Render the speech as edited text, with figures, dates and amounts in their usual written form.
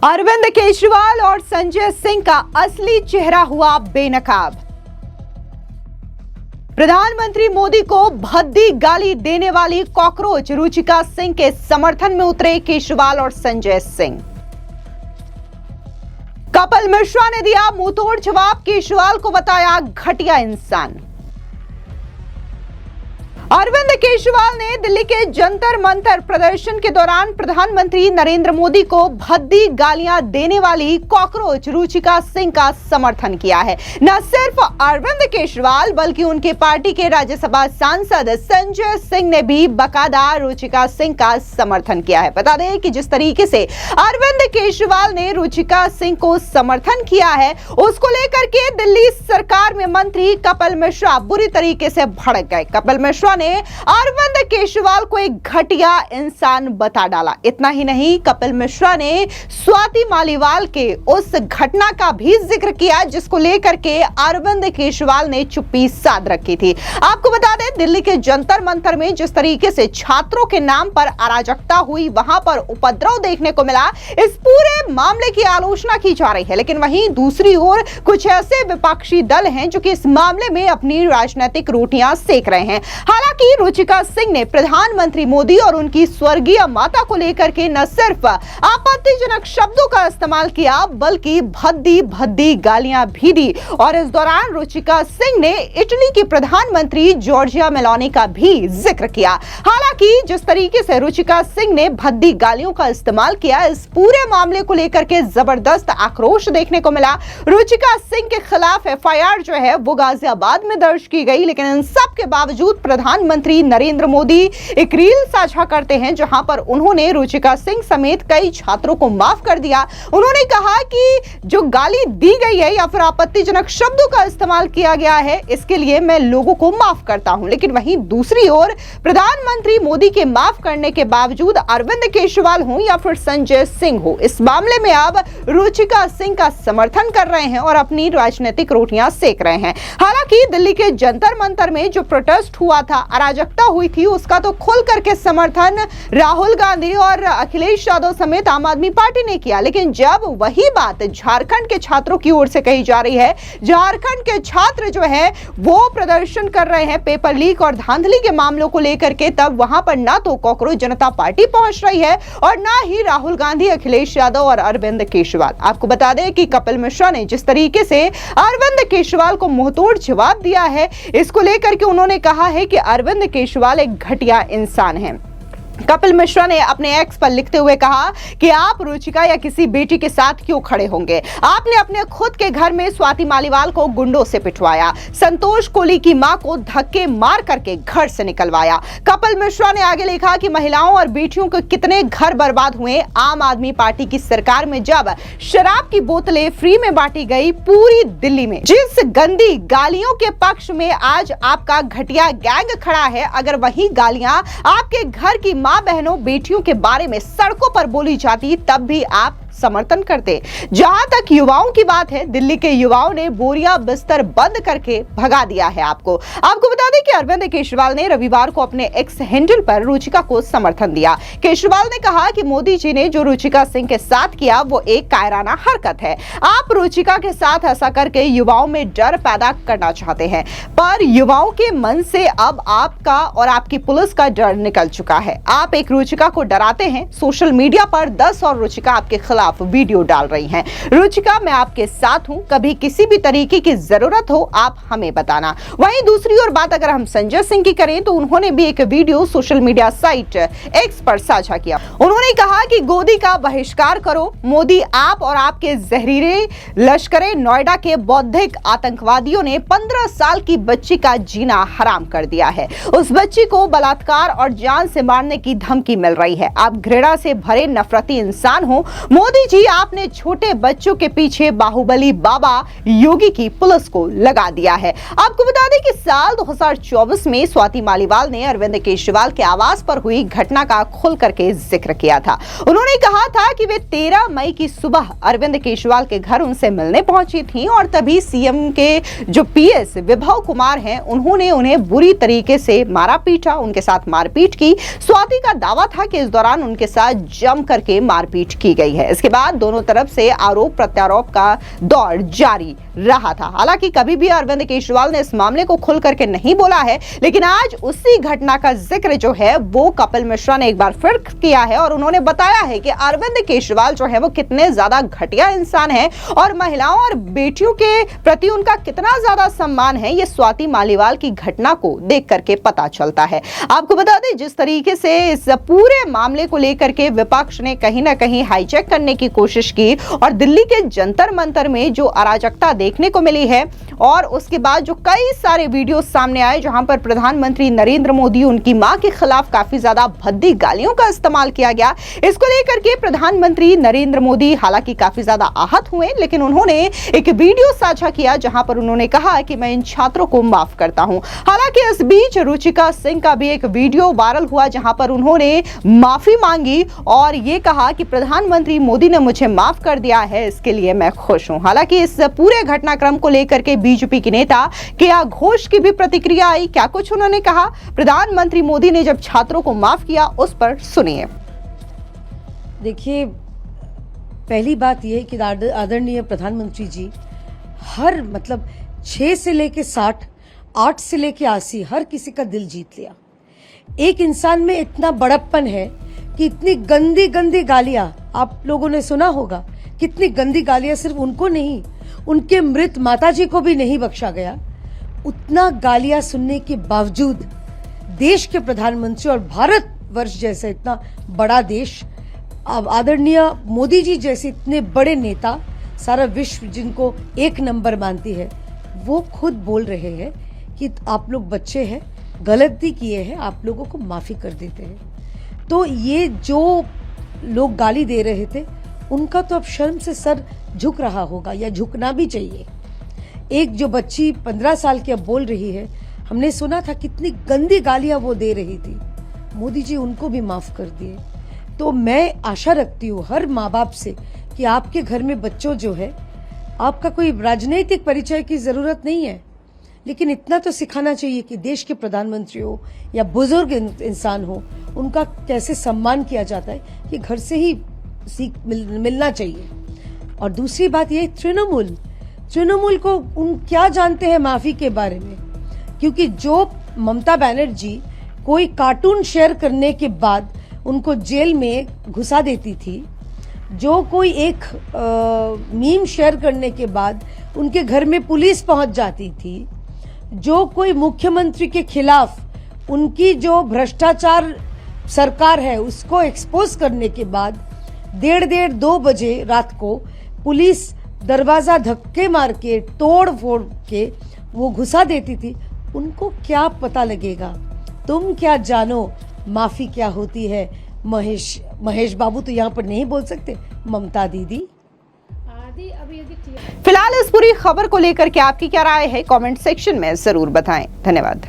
अरविंद केजरीवाल और संजय सिंह का असली चेहरा हुआ बेनकाब। प्रधानमंत्री मोदी को भद्दी गाली देने वाली कॉकरोच रुचिका सिंह के समर्थन में उतरे केजरीवाल और संजय सिंह। कपिल मिश्रा ने दिया मुंहतोड़ जवाब, केजरीवाल को बताया घटिया इंसान। अरविंद केजरीवाल ने दिल्ली के जंतर मंतर प्रदर्शन के दौरान प्रधानमंत्री नरेंद्र मोदी को भद्दी गालियां देने वाली कॉकरोच रुचिका सिंह का समर्थन किया है। न सिर्फ अरविंद केजरीवाल बल्कि उनके पार्टी के राज्यसभा सांसद संजय सिंह ने भी बाकायदा रुचिका सिंह का समर्थन किया है। बता दें कि जिस तरीके से अरविंद केजरीवाल ने रुचिका सिंह को समर्थन किया है, उसको लेकर के दिल्ली सरकार में मंत्री कपिल मिश्रा बुरी तरीके से भड़क गए। कपिल मिश्रा ने अरविंद केजरीवाल को एक घटिया इंसान बता डाला। इतना ही नहीं, कपिल मिश्रा ने स्वाति मालीवाल के उस घटना का भी जिक्र किया जिसको लेकर के अरविंद केजरीवाल ने चुप्पी साध रखी थी। आपको बता दें, दिल्ली के जंतर मंतर में जिस तरीके से छात्रों के नाम पर अराजकता हुई, वहां पर उपद्रव देखने को मिला, इस पूरे मामले की आलोचना की जा रही है। लेकिन वहीं दूसरी ओर कुछ ऐसे विपक्षी दल हैं जो कि इस मामले में अपनी राजनीतिक रोटियां सेक रहे हैं। हालांकि रुचिका सिंह ने प्रधानमंत्री मोदी और उनकी स्वर्गीय माता को लेकर के न सिर्फ आपत्तिजनक शब्दों का इस्तेमाल किया बल्कि भद्दी भद्दी गालियां भी दी। और इस दौरान रुचिका सिंह ने इटली की प्रधानमंत्री जॉर्जिया मेलोनी का भी जिक्र किया। हालांकि जिस तरीके से रुचिका सिंह ने भद्दी गालियों का इस्तेमाल किया, इस पूरे मामले को लेकर के जबरदस्त आक्रोश देखने को मिला। रुचिका सिंह के खिलाफ एफआईआर जो है वो गाजियाबाद में दर्ज की गई। लेकिन इन सब के बावजूद प्रधानमंत्री नरेंद्र मोदी एक रील साझा करते हैं जहां पर उन्होंने रुचिका सिंह समेत कई छात्रों को माफ कर दिया। उन्होंने कहा कि जो गाली दी गई है या फिर आपत्तिजनक शब्दों का इस्तेमाल किया गया है, इसके लिए मैं लोगों को माफ करता हूं। लेकिन वहीं दूसरी ओर प्रधानमंत्री मोदी के माफ करने के बावजूद अरविंद केजरीवाल हो या फिर संजय सिंह हो, इस मामले में अब रुचिका सिंह का समर्थन कर रहे हैं और अपनी राजनीतिक रोटियां सेक रहे हैं। हालांकि दिल्ली के जंतर मंतर में जो प्रोटेस्ट हुआ था, अराजकता हुई थी, उसका तो खुल करके समर्थन राहुल गांधी और अखिलेश यादव समेत आम आदमी पार्टी ने किया। लेकिन जब वही बात झारखंड के छात्रों की ओर से कही जा रही है, झारखंड के छात्र जो है वो प्रदर्शन कर रहे हैं पेपर लीक और धांधली के मामलों को लेकर के, तब वहां पर ना तो कॉकरोच जनता पार्टी पहुंच रही है और ना ही राहुल गांधी, अखिलेश यादव और अरविंद केजरीवाल। आपको बता दें कि कपिल मिश्रा ने जिस तरीके से अरविंद केजरीवाल को मुंहतोड़ जवाब दिया है, इसको लेकर के उन्होंने कहा है कि अरविंद केजरीवाल एक घटिया इंसान है। कपिल मिश्रा ने अपने एक्स पर लिखते हुए कहा कि आप रुचिका या किसी बेटी के साथ क्यों खड़े होंगे? आपने अपने खुद के घर में स्वाति मालीवाल को गुंडों से पिटवाया, संतोष कोली की मां को धक्के मार करके घर से निकलवाया। कपिल मिश्रा ने आगे लिखा कि महिलाओं और बेटियों के कितने घर बर्बाद हुए आम आदमी पार्टी की सरकार में, जब शराब की बोतलें फ्री में बांटी गई पूरी दिल्ली में। जिस गंदी गालियों के पक्ष में आज आपका घटिया गैंग खड़ा है, अगर वही गालियां आपके घर की मां बहनों बेटियों के बारे में सड़कों पर बोली जाती, तब भी आप समर्थन करते। जहां तक युवाओं की बात है, दिल्ली के युवाओं ने बोरिया बिस्तर बंद करके भगा दिया है। आपको बता दें कि अरविंद केजरीवाल ने रविवार को अपने एक्स हैंडल पर रुचिका को समर्थन दिया। केजरीवाल ने कहा कि मोदी जी ने जो रुचिका सिंह के साथ किया वो एक कायराना हरकत है। आप रुचिका के साथ ऐसा करके युवाओं में डर पैदा करना चाहते हैं, पर युवाओं के मन से अब आपका और आपकी पुलिस का डर निकल चुका है। आप एक रुचिका को डराते हैं। सोशल मीडिया पर 10 और रुचिका आपके खिलाफ वीडियो डाल रही हैं। रुचिका, मैं आपके साथ हूं, कभी किसी भी तरीके की जरूरत हो आप हमें बताना। वहीं दूसरी ओर बात अगर हम संजय सिंह की करें तो उन्होंने भी एक video social media site x पर साझा किया। उन्होंने कहा कि गोदी का बहिष्कार करो मोदी, आप और आपके जहरीले लश्करे नोएडा के बौद्धिक आतंकवादियों ने 15 साल की बच्ची का जीना हराम कर दिया है। उस बच्ची को बलात्कार और जान से मारने की धमकी मिल रही है। आप घृणा से भरे नफरती इंसान हो मोदी जी। आपने छोटे बच्चों के पीछे बाहुबली बाबा योगी की पुलिस को लगा दिया है। आपको बता दें कि साल 2024 में स्वाति मालीवाल ने अरविंद केजरीवाल के आवास पर हुई घटना का खुल करके जिक्र किया था। उन्होंने कहा था कि वे 13 मई की सुबह अरविंद केजरीवाल के घर उनसे मिलने पहुंची थी और तभी सीएम के जो पीएस विभव कुमार हैं, उन्होंने उन्हें बुरी तरीके से मारा पीटा, उनके साथ मारपीट की। स्वाति का दावा था कि इस दौरान उनके साथ जम करके मारपीट की गई है। इसके बाद दोनों तरफ से आरोप प्रत्यारोप का दौर जारी रहा था। हालांकि कभी भी अरविंद केजरीवाल ने इस मामले को खुल करके नहीं बोला है, लेकिन आज उसी घटना का जिक्र जो है वो कपिल मिश्रा ने एक बार फिर किया है और उन्होंने बताया है कि अरविंद केजरीवाल जो है वो कितने ज्यादा घटिया इंसान है और महिलाओं और बेटियों के प्रति उनका कितना ज्यादा सम्मान है, ये स्वाति मालीवाल की घटना को देख करके पता चलता है। आपको बता दें, जिस तरीके से इस पूरे मामले को लेकर के विपक्ष ने कहीं ना कहीं हाईजैक करने की कोशिश की और दिल्ली के जंतर मंतर में जो अराजकता देखने को मिली है और उसके बाद जो कई सारे वीडियो सामने आए जहां पर प्रधानमंत्री नरेंद्र मोदी उनकी मां के खिलाफ काफी ज्यादा भद्दी गालियों का इस्तेमाल किया गया, इसको लेकर के प्रधानमंत्री नरेंद्र मोदी हालांकि काफी ज्यादा आहत हुए, लेकिन उन्होंने एक वीडियो साझा किया जहां पर उन्होंने कहा कि मैं इन छात्रों को माफ करता हूं। हालांकि इस बीच रुचिका सिंह का भी एक वीडियो वायरल हुआ जहां पर उन्होंने माफी मांगी और ये कहा कि प्रधानमंत्री मोदी ने मुझे माफ कर दिया है, इसके लिए मैं खुश हूं। हालांकि इस पूरे घटनाक्रम को लेकर के बीजेपी के नेता केया घोष की भी प्रतिक्रिया आई। क्या कुछ उन्होंने कहा प्रधानमंत्री मोदी ने जब छात्रों को माफ किया, उस पर सुनिए। देखिए, पहली बात यह कि आदरणीय प्रधानमंत्री जी हर 6 से लेके 60, 8 से लेके 80 हर किसी का दिल जीत लिया। एक इंसान में इतना बड़प्पन है कि इतनी गंदी गंदी गालियां आप लोगों ने सुना होगा, कितनी गंदी गालियां सिर्फ उनको नहीं, उनके मृत माताजी को भी नहीं बख्शा गया। उतना गालियां सुनने के बावजूद देश के प्रधानमंत्री और भारत वर्ष जैसा इतना बड़ा देश, आदरणीय मोदी जी जैसे इतने बड़े नेता, सारा विश्व जिनको एक नंबर मानती है, वो खुद बोल रहे हैं कि आप लोग बच्चे हैं, गलती किए हैं, आप लोगों को माफी कर देते हैं। तो ये जो लोग गाली दे रहे थे उनका तो अब शर्म से सर झुक रहा होगा या झुकना भी चाहिए। एक जो बच्ची 15 साल की अब बोल रही है, हमने सुना था कितनी गंदी गालियां वो दे रही थी, मोदी जी उनको भी माफ कर दिए। तो मैं आशा रखती हूँ हर माँ बाप से कि आपके घर में बच्चों जो है, आपका कोई राजनीतिक परिचय की जरूरत नहीं है, लेकिन इतना तो सिखाना चाहिए कि देश के प्रधानमंत्री हो या बुजुर्ग इंसान हो, उनका कैसे सम्मान किया जाता है, ये घर से ही सीख मिलना चाहिए। और दूसरी बात ये, तृणमूल को उन क्या जानते हैं माफी के बारे में, क्योंकि जो ममता बनर्जी कोई कार्टून शेयर करने के बाद उनको जेल में घुसा देती थी, जो कोई एक मीम शेयर करने के बाद उनके घर में पुलिस पहुंच जाती थी, जो कोई मुख्यमंत्री के खिलाफ उनकी जो भ्रष्टाचार सरकार है उसको एक्सपोज करने के बाद 1:30-2 बजे रात को पुलिस दरवाजा धक्के मार के तोड़ फोड़ के वो घुसा देती थी, उनको क्या पता लगेगा? तुम क्या जानो माफी क्या होती है? महेश बाबू तो यहाँ पर नहीं बोल सकते, ममता दीदी। फिलहाल इस पूरी खबर को लेकर के आपकी क्या राय है, कमेंट सेक्शन में जरूर बताएं। धन्यवाद।